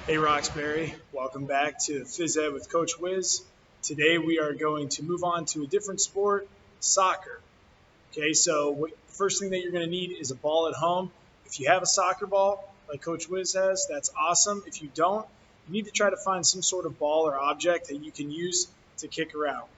Hey Roxbury, welcome back to Phys Ed with Coach Wiz. Today we are going to move on to a different sport, soccer. Okay, so first thing that you're going to need is a ball at home. If you have a soccer ball like Coach Wiz has, that's awesome. If you don't, you need to try to find some sort of ball or object that you can use to kick around.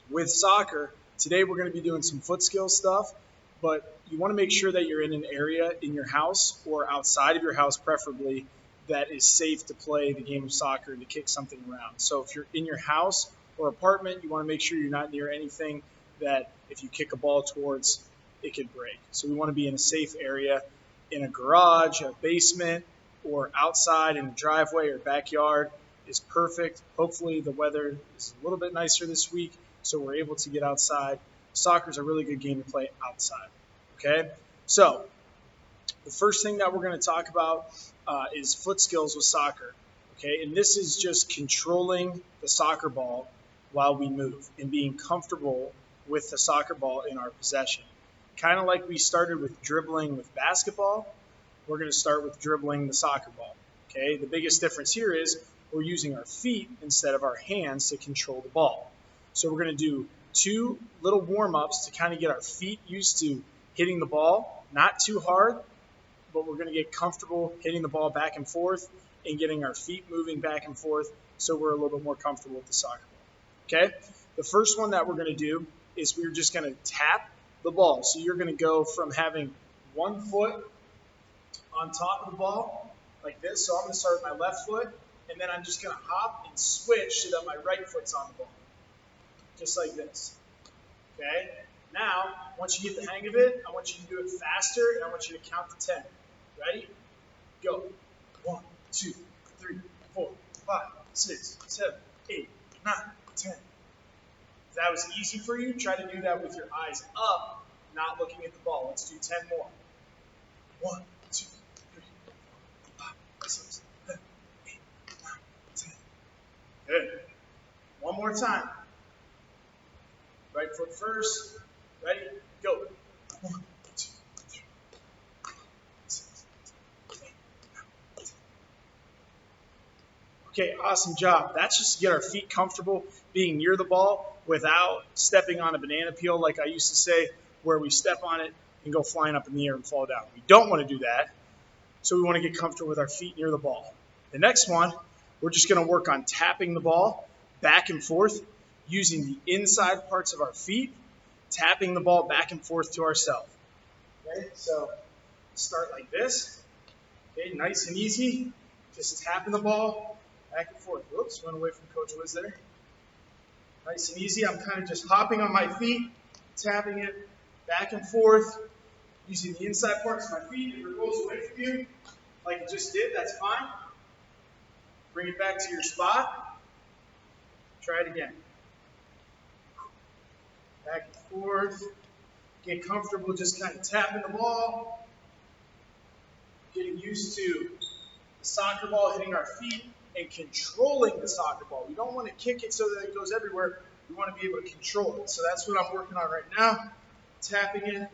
With soccer, today we're going to be doing some foot skill stuff, but you want to make sure that you're in an area in your house or outside of your house, preferably, that is safe to play the game of soccer and to kick something around. So if you're in your house or apartment, you want to make sure you're not near anything that if you kick a ball towards, it could break. So we want to be in a safe area in a garage, a basement, or outside in a driveway or backyard is perfect. Hopefully the weather is a little bit nicer this week, so we're able to get outside. Soccer is a really good game to play outside. Okay, so the first thing that we're going to talk about is foot skills with soccer. Okay, and this is just controlling the soccer ball while we move and being comfortable with the soccer ball in our possession. Kind of like we started with dribbling with basketball, we're going to start with dribbling the soccer ball. Okay, the biggest difference here is we're using our feet instead of our hands to control the ball. So we're going to do two little warm-ups to kind of get our feet used to hitting the ball, not too hard, but we're going to get comfortable hitting the ball back and forth and getting our feet moving back and forth so we're a little bit more comfortable with the soccer ball. Okay? The first one that we're going to do is we're just going to tap the ball. So you're going to go from having one foot on top of the ball like this. So I'm going to start with my left foot, and then I'm just going to hop and switch so that my right foot's on the ball, just like this. Okay? Now, once you get the hang of it, I want you to do it faster, and I want you to count to 10. Ready? Go. 1, 2, 3, 4, 5, 6, 7, 8, 9, 10. If that was easy for you, try to do that with your eyes up, not looking at the ball. Let's do 10 more. 1, 2, 3, 4, 5, 6, 7, 8, 9, 10. Good. One more time. Right foot first. Ready? Go. 1, 2, 3, 4, 5, 6, 7, 8, 9, 10. Okay, awesome job. That's just to get our feet comfortable being near the ball without stepping on a banana peel, like I used to say, where we step on it and go flying up in the air and fall down. We don't want to do that, so we want to get comfortable with our feet near the ball. The next one, we're just going to work on tapping the ball back and forth using the inside parts of our feet, tapping the ball back and forth to ourselves. Okay, so start like this. Okay, nice and easy. Just tapping the ball back and forth. Whoops, went away from Coach Wiz there. Nice and easy. I'm kind of just hopping on my feet, tapping it back and forth, using the inside parts of my feet. If it goes away from you, like it just did, that's fine. Bring it back to your spot. Try it again. Back and forth. Get comfortable just kind of tapping the ball. Getting used to the soccer ball hitting our feet and controlling the soccer ball. We don't want to kick it so that it goes everywhere. We want to be able to control it. So that's what I'm working on right now. Tapping it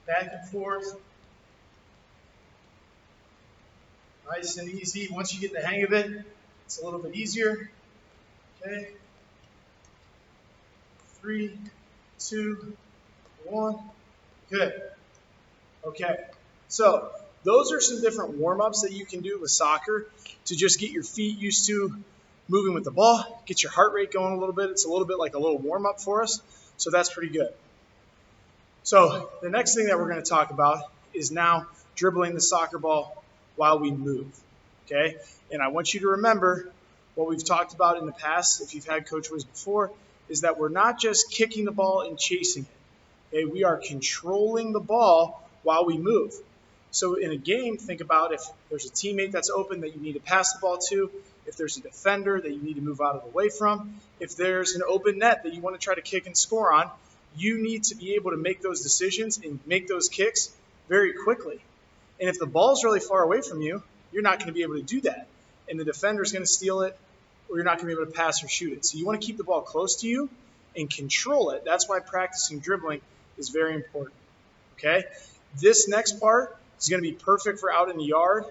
back and forth. Nice and easy. Once you get the hang of it, it's a little bit easier. Okay. 3, 2, 1. Good. Okay. So those are some different warm-ups that you can do with soccer to just get your feet used to moving with the ball, get your heart rate going a little bit. It's a little bit like a little warm-up for us, so that's pretty good. So the next thing that we're going to talk about is now dribbling the soccer ball while we move, okay? And I want you to remember what we've talked about in the past, if you've had Coach Wiz before, is that we're not just kicking the ball and chasing it, okay? We are controlling the ball while we move. So in a game, think about if there's a teammate that's open that you need to pass the ball to, if there's a defender that you need to move out of the way from, if there's an open net that you want to try to kick and score on, you need to be able to make those decisions and make those kicks very quickly. And if the ball's really far away from you, you're not going to be able to do that. And the defender's going to steal it, or you're not going to be able to pass or shoot it. So you want to keep the ball close to you and control it. That's why practicing dribbling is very important. Okay? This next part is going to be perfect for out in the yard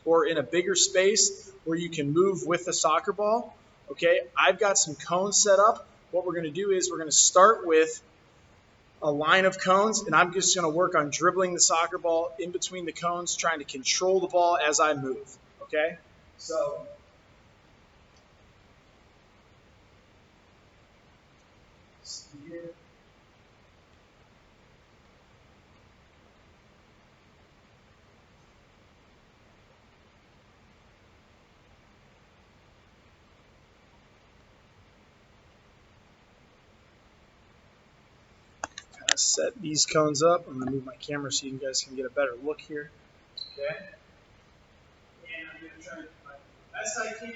or in a bigger space where you can move with the soccer ball, okay, I've got some cones set up. What we're going to do is we're going to start with a line of cones, and I'm just going to work on dribbling the soccer ball in between the cones, trying to control the ball as I move, okay? So here. Set these cones up. I'm going to move my camera so you guys can get a better look here. Okay? And I'm going to try my best I can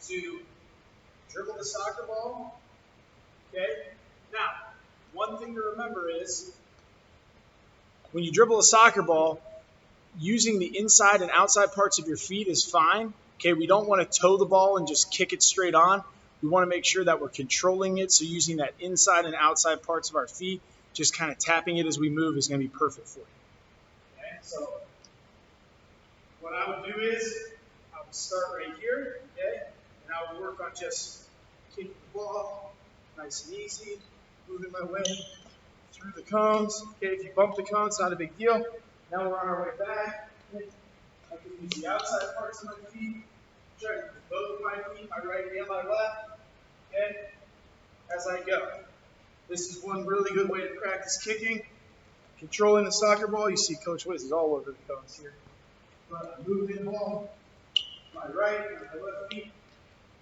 to dribble the soccer ball. Okay? Now, one thing to remember is when you dribble a soccer ball, using the inside and outside parts of your feet is fine. Okay? We don't want to toe the ball and just kick it straight on. We want to make sure that we're controlling it, so using that inside and outside parts of our feet, just kind of tapping it as we move is going to be perfect for you. Okay, so what I would do is I would start right here, okay, and I would work on just kicking the ball, nice and easy, moving my way through the cones. Okay, if you bump the cones, not a big deal. Now we're on our way back. Okay. I can use the outside parts of my feet, try to use both of my feet, my right and my left, okay, as I go. This is one really good way to practice kicking. Controlling the soccer ball. You see Coach Wiz is all over the cones here. But I'm moving the ball, my right and my left feet,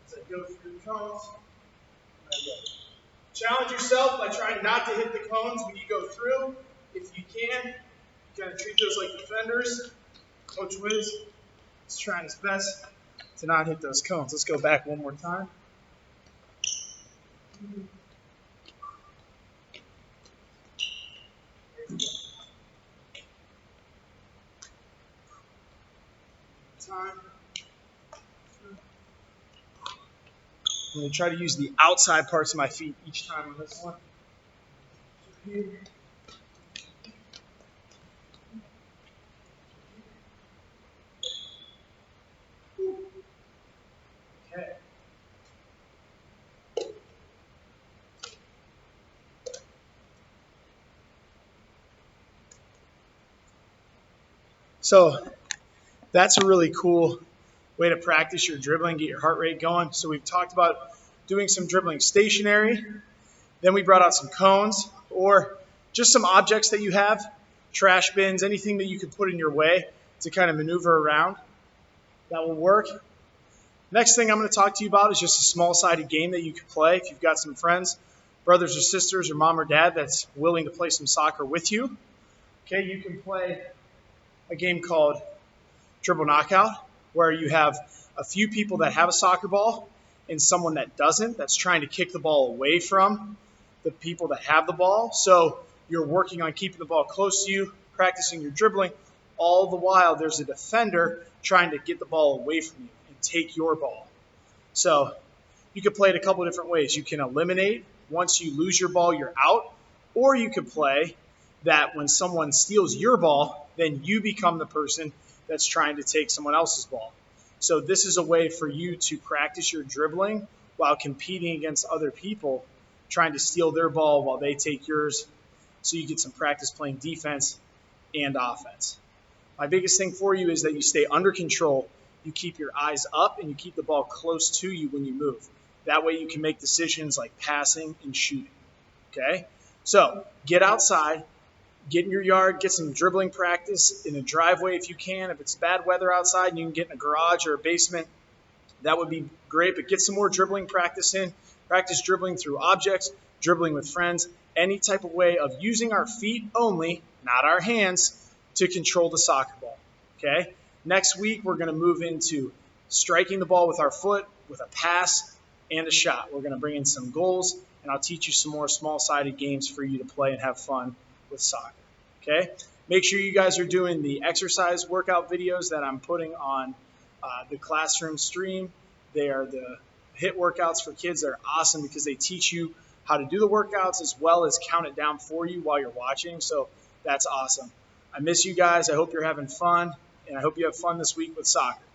as I go through the cones. Challenge yourself by trying not to hit the cones when you go through. If you can, you kind of treat those like defenders. Coach Wiz is trying his best to not hit those cones. Let's go back one more time. Time. I'm going to try to use the outside parts of my feet each time on this one. Okay. So that's a really cool way to practice your dribbling, get your heart rate going. So we've talked about doing some dribbling stationary. Then we brought out some cones or just some objects that you have, trash bins, anything that you could put in your way to kind of maneuver around. That will work. Next thing I'm going to talk to you about is just a small-sided game that you could play if you've got some friends, brothers or sisters, or mom or dad that's willing to play some soccer with you. Okay, you can play a game called Dribble Knockout, where you have a few people that have a soccer ball and someone that doesn't, that's trying to kick the ball away from the people that have the ball. So you're working on keeping the ball close to you, practicing your dribbling. All the while, there's a defender trying to get the ball away from you and take your ball. So you could play it a couple of different ways. You can eliminate. Once you lose your ball, you're out. Or you could play that when someone steals your ball, then you become the person that's trying to take someone else's ball. So this is a way for you to practice your dribbling while competing against other people, trying to steal their ball while they take yours, so you get some practice playing defense and offense. My biggest thing for you is that you stay under control, you keep your eyes up, and you keep the ball close to you when you move. That way you can make decisions like passing and shooting. Okay? So get outside, get in your yard, get some dribbling practice in a driveway if you can. If it's bad weather outside and you can get in a garage or a basement, that would be great. But get some more dribbling practice in. Practice dribbling through objects, dribbling with friends, any type of way of using our feet only, not our hands, to control the soccer ball. Okay? Next week, we're going to move into striking the ball with our foot, with a pass and a shot. We're going to bring in some goals, and I'll teach you some more small-sided games for you to play and have fun with soccer. Okay? Make sure you guys are doing the exercise workout videos that I'm putting on the classroom stream. They are the HIIT workouts for kids. They're awesome because they teach you how to do the workouts as well as count it down for you while you're watching. So that's awesome. I miss you guys. I hope you're having fun, and I hope you have fun this week with soccer.